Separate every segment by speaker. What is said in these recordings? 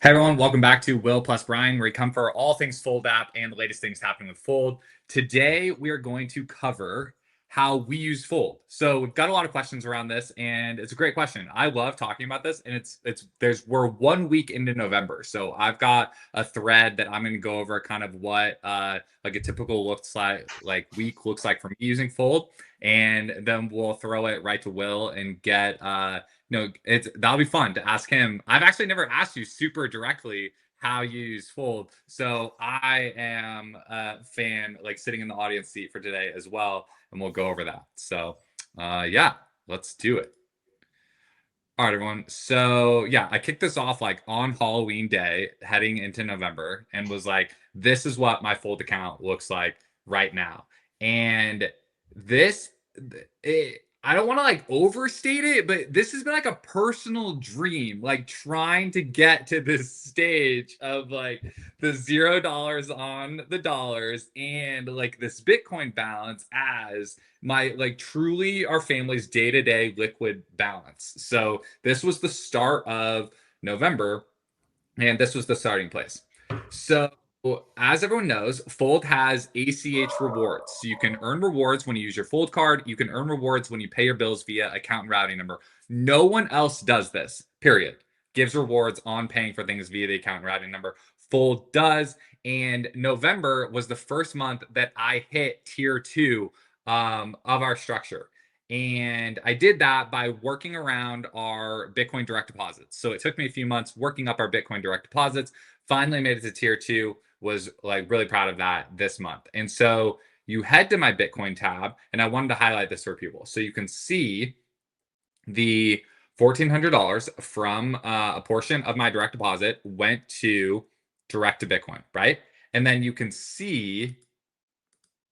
Speaker 1: Hey everyone, welcome back to Will plus Brian, where we come for all things Fold app and the latest things happening with Fold. Today we are going to cover how we use Fold. So we've got a lot of questions around this, and it's a great question. I love talking about this, and we're 1 week into November, so I've got a thread that I'm going to go over kind of what like a typical looks like week looks like for me using Fold, and then we'll throw it right to Will and get no, that'll be fun to ask him. I've actually never asked you super directly how you use Fold, so I am a fan, like sitting in the audience seat for today as well, and we'll go over that. So, yeah, let's do it. All right, everyone. So, yeah, I kicked this off like on Halloween day, heading into November, and was like, "This is what my Fold account looks like right now." And this I don't want to like overstate it, but this has been like a personal dream, like trying to get to this stage of like the $0 on the dollars and like this Bitcoin balance as my like truly our family's day-to-day liquid balance. So this was the start of November, and this was the starting place. So, as everyone knows, Fold has ACH rewards. So you can earn rewards when you use your Fold card. You can earn rewards when you pay your bills via account and routing number. No one else does this, period. Gives rewards on paying for things via the account and routing number. Fold does. And November was the first month that I hit tier two of our structure. And I did that by working around our Bitcoin direct deposits. So it took me a few months working up our Bitcoin direct deposits. Finally made it to tier two. Was like really proud of that this month. And so you head to my Bitcoin tab, and I wanted to highlight this for people. So you can see the $1,400 from a portion of my direct deposit went to direct to Bitcoin, right? And then you can see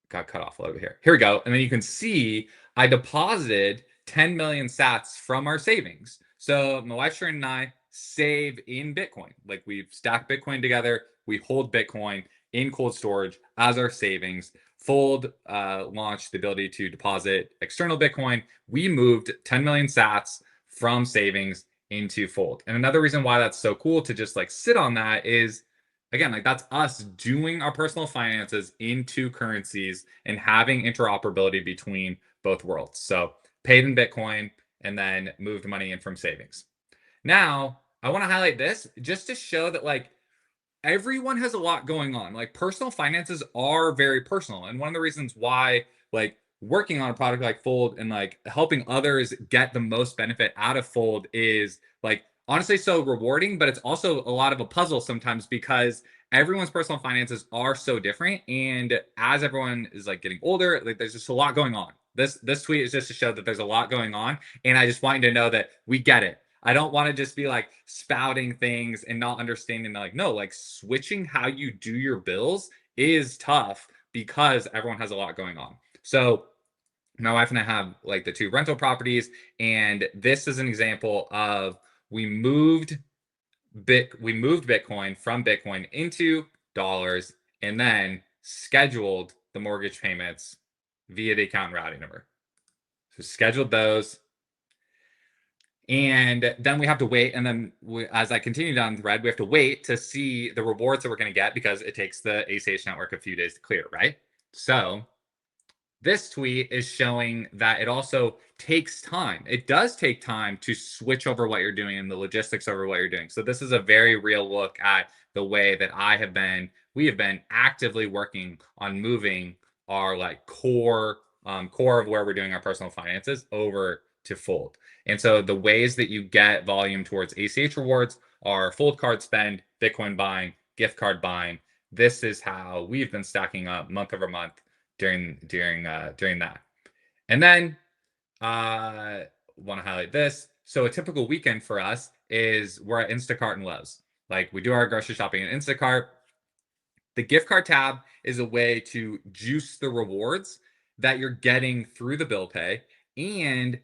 Speaker 1: got cut off a little bit here. Here we go. And then you can see I deposited 10 million sats from our savings. So my wife Sharon and I save in Bitcoin. Like we've stacked Bitcoin together. We hold Bitcoin in cold storage as our savings. Fold launched the ability to deposit external Bitcoin. We moved 10 million sats from savings into Fold. And another reason why that's so cool to just like sit on that is again, like that's us doing our personal finances in two currencies and having interoperability between both worlds. So paid in Bitcoin and then moved money in from savings. Now, I want to highlight this just to show that like everyone has a lot going on. Like personal finances are very personal. And one of the reasons why like working on a product like Fold and like helping others get the most benefit out of Fold is like honestly so rewarding, but it's also a lot of a puzzle sometimes because everyone's personal finances are so different. And as everyone is like getting older, like there's just a lot going on. This tweet is just to show that there's a lot going on. And I just want you to know that we get it. I don't want to just be like spouting things and not understanding like no, like switching how you do your bills is tough because everyone has a lot going on. So my wife and I have like the two rental properties, and this is an example of we moved we moved Bitcoin from Bitcoin into dollars and then scheduled the mortgage payments via the account routing number. So scheduled those, and then we have to wait. And then as I continue down the thread, we have to wait to see the rewards that we're going to get because it takes the ACH network a few days to clear, right? So this tweet is showing that it also takes time. It does take time to switch over what you're doing and the logistics over what you're doing. So this is a very real look at the way that we have been actively working on moving our like core of where we're doing our personal finances over to Fold. And so the ways that you get volume towards ACH rewards are Fold card spend, Bitcoin buying, gift card buying. This is how we've been stacking up month over month during that. And then want to highlight this. So a typical weekend for us is we're at Instacart and Lowe's. Like we do our grocery shopping at Instacart. The gift card tab is a way to juice the rewards that you're getting through the bill pay, and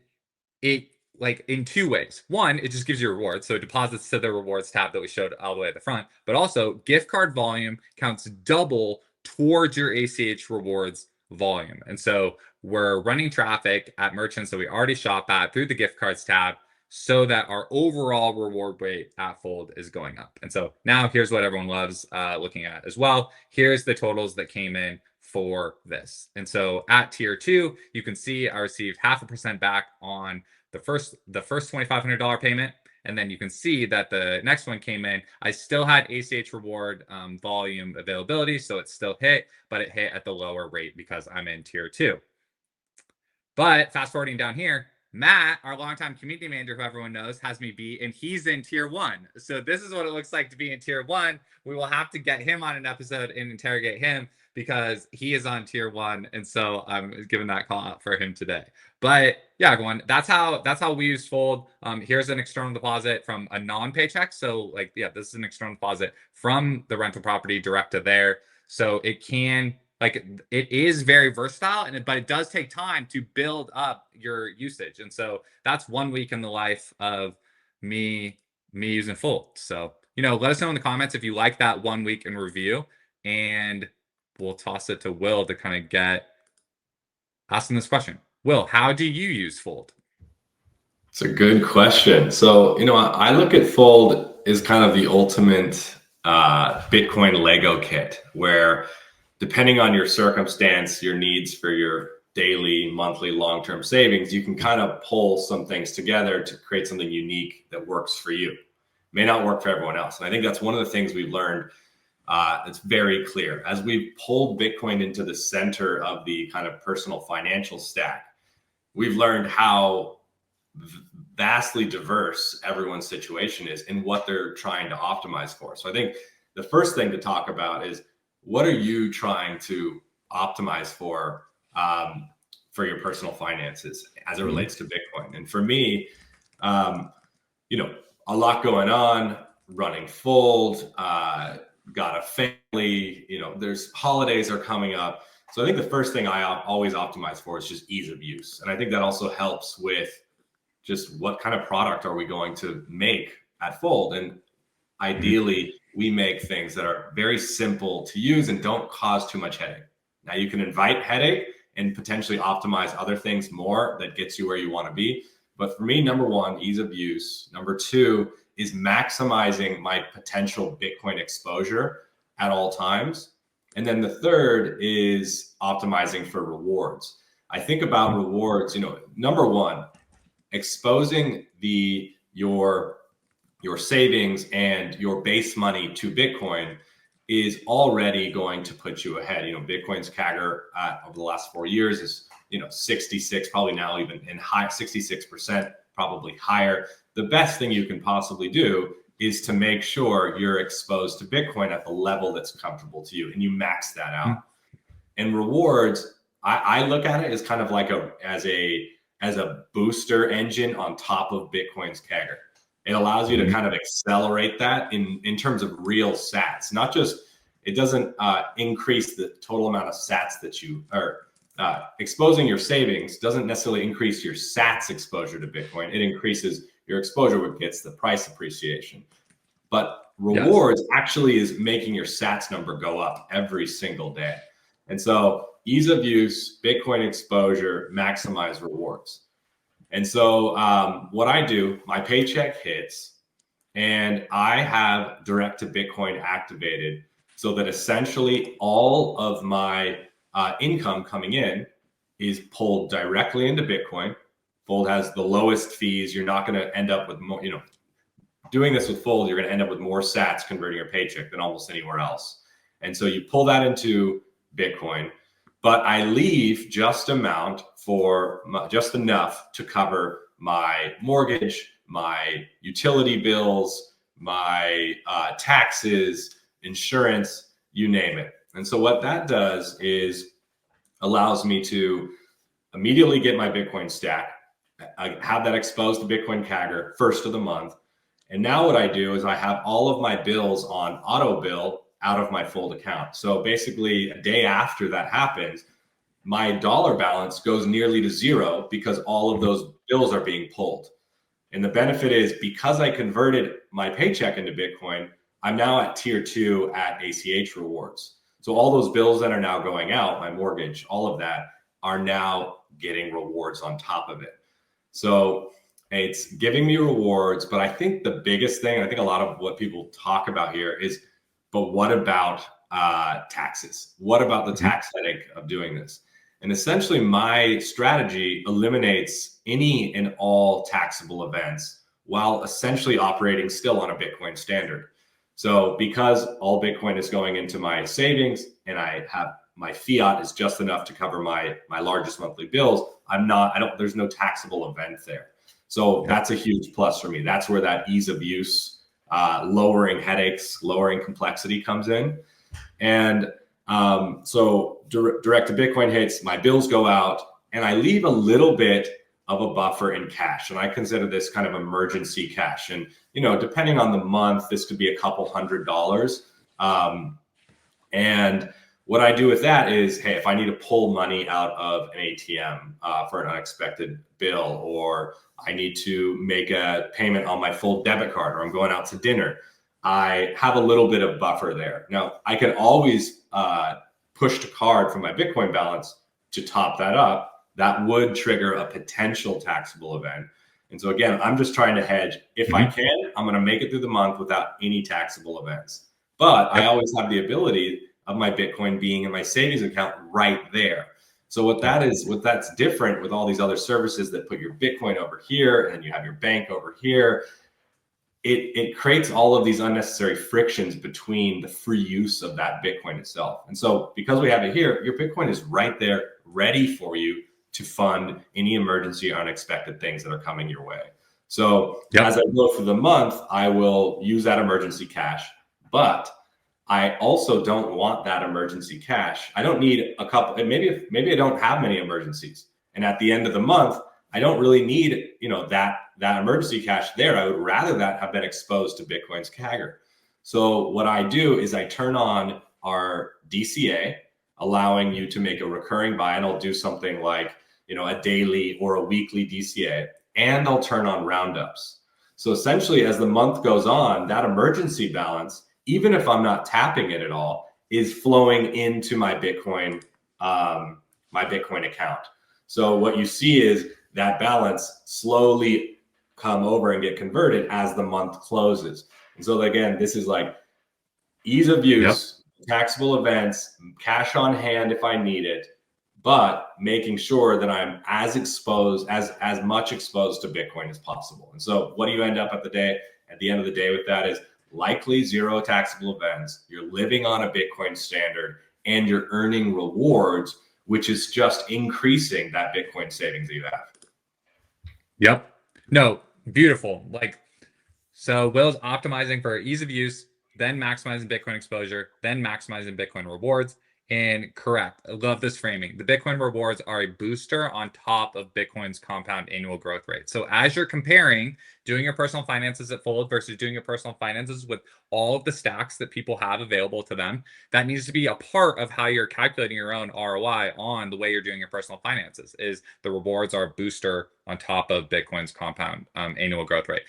Speaker 1: it like in two ways. One, it just gives you rewards. So it deposits to the rewards tab that we showed all the way at the front, but also gift card volume counts double towards your ACH rewards volume. And so we're running traffic at merchants that we already shop at through the gift cards tab. so that our overall reward rate at Fold is going up. And so now here's what everyone loves looking at as well. Here's the totals that came in for this. And so at tier 2, you can see I received 0.5% back on the first $2,500 payment. And then you can see that the next one came in. I still had ACH reward volume availability, so it still hit, but it hit at the lower rate because I'm in tier 2. But fast forwarding down here, Matt, our longtime community manager, who everyone knows, has me beat, and he's in tier 1. So this is what it looks like to be in tier 1. We will have to get him on an episode and interrogate him because he is on tier 1, and so I'm giving that call out for him today. But yeah, everyone, that's how we use Fold. Here's an external deposit from a non-paycheck. So like, yeah, this is an external deposit from the rental property direct to there. So it can, like, it is very versatile, but it does take time to build up your usage. And so that's 1 week in the life of me using Fold. So, let us know in the comments if you like that 1 week in review, and we'll toss it to Will to kind of get asking this question. Will, how do you use Fold?
Speaker 2: It's a good question. So, I look at Fold as kind of the ultimate Bitcoin Lego kit, where depending on your circumstance, your needs for your daily, monthly, long-term savings, you can kind of pull some things together to create something unique that works for you. It may not work for everyone else. And I think that's one of the things we've learned. It's very clear as we've pulled Bitcoin into the center of the kind of personal financial stack. We've learned how vastly diverse everyone's situation is and what they're trying to optimize for. So I think the first thing to talk about is, what are you trying to optimize for your personal finances as it relates to Bitcoin? And for me, a lot going on, running Fold, got a family, there's holidays are coming up. So I think the first thing I always optimize for is just ease of use. And I think that also helps with just what kind of product are we going to make at Fold? And ideally, we make things that are very simple to use and don't cause too much headache. Now, you can invite headache and potentially optimize other things more that gets you where you want to be. But for me, number one, ease of use. Number two is maximizing my potential Bitcoin exposure at all times. And then the third is optimizing for rewards. I think about rewards, number one, exposing your savings and your base money to Bitcoin is already going to put you ahead. Bitcoin's CAGR over the last 4 years is 66, probably now even in high 66%, probably higher. The best thing you can possibly do is to make sure you're exposed to Bitcoin at the level that's comfortable to you, and you max that out. And rewards, I look at it as kind of like as a booster engine on top of Bitcoin's CAGR. It allows you to kind of accelerate that in terms of real sats, not just, it doesn't increase the total amount of sats that you are exposing your savings doesn't necessarily increase your sats exposure to Bitcoin. It increases your exposure, which gets the price appreciation. But rewards actually is making your sats number go up every single day. And so ease of use, Bitcoin exposure, maximize rewards. And so what I do, my paycheck hits and I have direct to Bitcoin activated so that essentially all of my income coming in is pulled directly into Bitcoin. Fold has the lowest fees. You're not going to end up with more, doing this with Fold, you're going to end up with more sats converting your paycheck than almost anywhere else. And so you pull that into Bitcoin, but I leave just enough to cover my mortgage, my utility bills, my taxes, insurance, you name it. And so what that does is allows me to immediately get my Bitcoin stack. I have that exposed to Bitcoin CAGR first of the month. And now what I do is I have all of my bills on auto bill out of my Fold account. So basically a day after that happens, my dollar balance goes nearly to zero because all of those bills are being pulled. And the benefit is, because I converted my paycheck into Bitcoin, I'm now at tier 2 at ACH rewards. So all those bills that are now going out, my mortgage, all of that, are now getting rewards on top of it. So It's giving me rewards, but I think the biggest thing, I think a lot of what people talk about here is, but what about taxes? What about the
Speaker 1: Mhm.
Speaker 2: tax headache of doing this? And essentially, my strategy eliminates any and all taxable events while essentially operating still on a Bitcoin standard. So, because all Bitcoin is going into my savings and I have my fiat is just enough to cover my largest monthly bills, there's no taxable event there. So
Speaker 1: Yep.
Speaker 2: that's a huge plus for me. That's where that ease of use, lowering headaches, lowering complexity comes in. And so direct to Bitcoin hits, my bills go out, and I leave a little bit of a buffer in cash. And I consider this kind of emergency cash. And, depending on the month, this could be a couple $100s. And what I do with that is, hey, if I need to pull money out of an ATM for an unexpected bill, or I need to make a payment on my full debit card, or I'm going out to dinner, I have a little bit of buffer there. Now, I can always push to card from my Bitcoin balance to top that up. That would trigger a potential taxable event. And so, again, I'm just trying to hedge. If I
Speaker 1: Mhm.
Speaker 2: can, I'm going to make it through the month without any taxable events. But I
Speaker 1: Yep.
Speaker 2: always have the ability of my Bitcoin being in my savings account right there. So
Speaker 1: Yep.
Speaker 2: what that's different with all these other services that put your Bitcoin over here and you have your bank over here, it creates all of these unnecessary frictions between the free use of that Bitcoin itself. And so because we have it here, your Bitcoin is right there ready for you to fund any emergency or unexpected things that are coming your way. So as
Speaker 1: Yep.
Speaker 2: I go through the month, I will use that emergency cash, but I also don't want that emergency cash. I don't need a couple, and maybe I don't have many emergencies. And at the end of the month, I don't really need, that emergency cash there. I would rather that have been exposed to Bitcoin's CAGR. So what I do is I turn on our DCA, allowing you to make a recurring buy, and I'll do something like, a daily or a weekly DCA, and I'll turn on roundups. So essentially, as the month goes on, that emergency balance, even if I'm not tapping it at all, is flowing into my Bitcoin account. So what you see is that balance slowly come over and get converted as the month closes. And so again, this is like ease of
Speaker 1: Yep.
Speaker 2: use, taxable events, cash on hand if I need it, but making sure that I'm as much exposed to Bitcoin as possible. And so what do you end up at the end of the day with that is likely zero taxable events. You're living on a Bitcoin standard and you're earning rewards, which is just increasing that Bitcoin savings that you have.
Speaker 1: Yep. No, beautiful. Like, so Will's optimizing for ease of use, then maximizing Bitcoin exposure, then maximizing Bitcoin rewards. And correct. I love this framing. The Bitcoin rewards are a booster on top of Bitcoin's compound annual growth rate. So as you're comparing doing your personal finances at Fold versus doing your personal finances with all of the stacks that people have available to them, that needs to be a part of how you're calculating your own ROI on the way you're doing your personal finances. Is the rewards are a booster on top of Bitcoin's compound annual growth rate.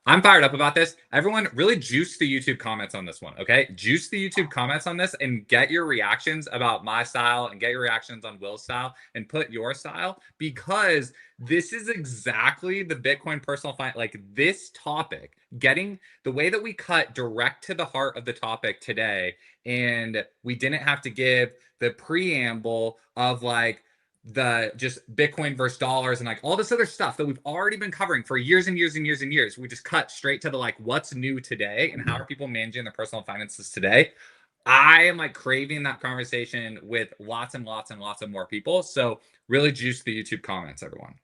Speaker 1: I'm fired up about this. Everyone, really juice the YouTube comments on this one, okay? Juice the YouTube comments on this and get your reactions about my style and get your reactions on Will's style and put your style, because this is exactly the Bitcoin personal finance, like this topic, getting the way that we cut direct to the heart of the topic today. And we didn't have to give the preamble of like, the just Bitcoin versus dollars and like all this other stuff that we've already been covering for years and years and years and years. We just cut straight to the like, what's new today and how are people managing their personal finances today. I am like craving that conversation with lots and lots and lots of more people. So really juice the YouTube comments, everyone.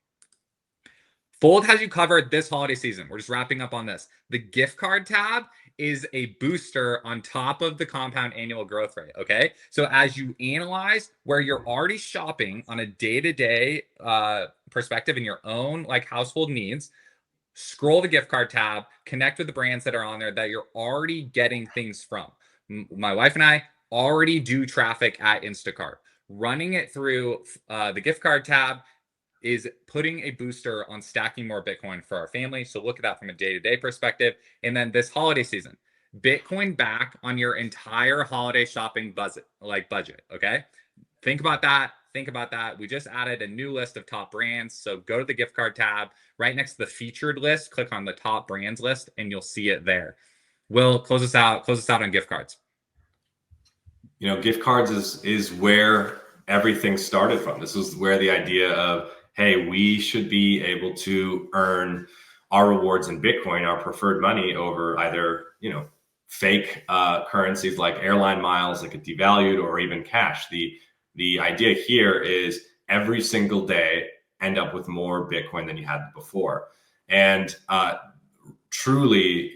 Speaker 1: Fold has you covered this holiday season. We're just wrapping up on this. The gift card tab is a booster on top of the compound annual growth rate. Okay. So as you analyze where you're already shopping on a day to day perspective in your own like household needs, scroll the gift card tab, connect with the brands that are on there that you're already getting things from. My wife and I already do traffic at Instacart. Running it through the gift card tab is putting a booster on stacking more Bitcoin for our family. So look at that from a day-to-day perspective. And then this holiday season, Bitcoin back on your entire holiday shopping budget, like budget. Okay. Think about that. think about that. We just added a new list of top brands. So go to the gift card tab right next to the featured list, click on the top brands list, and you'll see it there. Will, close us out. Close us out on gift cards.
Speaker 2: Gift cards is where everything started from. This was where the idea of, hey, we should be able to earn our rewards in Bitcoin, our preferred money, over either fake currencies like airline miles that get devalued, or even cash. The idea here is every single day end up with more Bitcoin than you had before, and truly,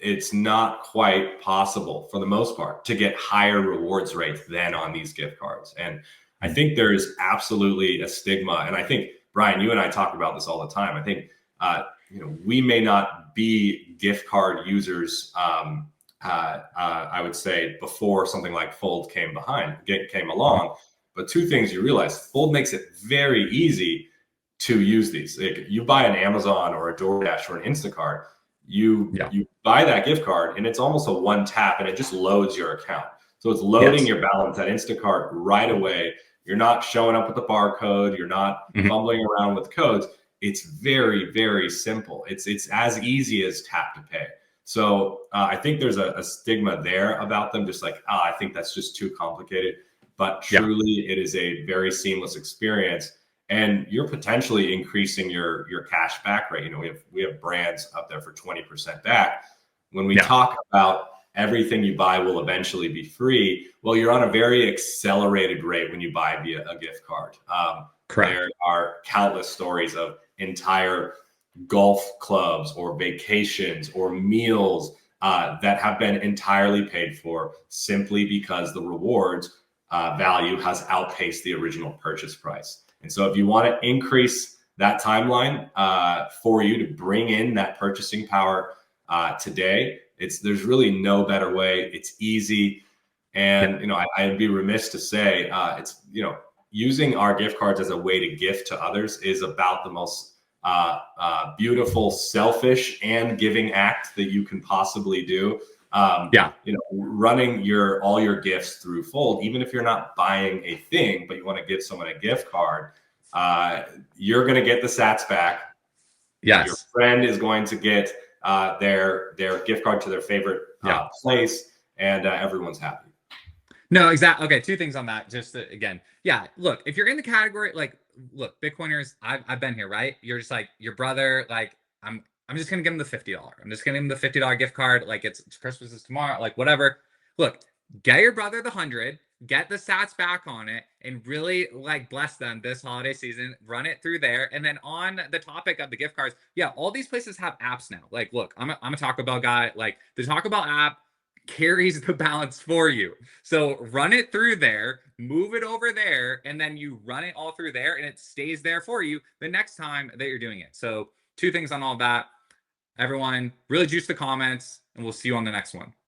Speaker 2: it's not quite possible for the most part to get higher rewards rates than on these gift cards. And I think there is absolutely a stigma. And I think, Brian, you and I talk about this all the time. I think, we may not be gift card users, I would say, before something like Fold came along. But two things you realize: Fold makes it very easy to use these. Like, you buy an Amazon or a DoorDash or an Instacart, you buy that gift card, and it's almost a one tap, and it just loads your account. So it's loading your balance at Instacart right away. You're not showing up with the barcode. You're not fumbling around with codes. It's very, very simple. It's as easy as tap to pay. So I think there's a stigma there about them, just like, I think that's just too complicated. But truly, it is a very seamless experience. And you're potentially increasing your cash back rate. We have brands up there for 20% back. When we talk about everything you buy will eventually be free, well, you're on a very accelerated rate when you buy via a gift card.
Speaker 1: Correct.
Speaker 2: There are countless stories of entire golf clubs or vacations or meals that have been entirely paid for simply because the rewards value has outpaced the original purchase price. And so if you want to increase that timeline for you to bring in that purchasing power today, there's really no better way. It's easy. And, I'd be remiss to say using our gift cards as a way to gift to others is about the most beautiful, selfish, and giving act that you can possibly do. Running all your gifts through Fold, even if you're not buying a thing, but you want to give someone a gift card, you're going to get the sats back.
Speaker 1: Yes.
Speaker 2: Your friend is going to get their gift card to their favorite place, and everyone's happy.
Speaker 1: No, exactly. Okay, two things on that. Just again, look, if you're in the category, like, look, Bitcoiners, I've been here, right? You're just like your brother, like, I'm just gonna give him the $50. I'm just gonna give him the $50 gift card. Like, it's Christmas is tomorrow, like, whatever. Look, get your brother the 100, get the sats back on it, and really, like, bless them this holiday season. Run it through there. And then on the topic of the gift cards, all these places have apps now. Like, look, I'm a Taco Bell guy. Like, the Taco Bell app carries the balance for you. So run it through there, move it over there, and then you run it all through there, and it stays there for you the next time that you're doing it. So two things on all that. Everyone, really juice the comments, and we'll see you on the next one.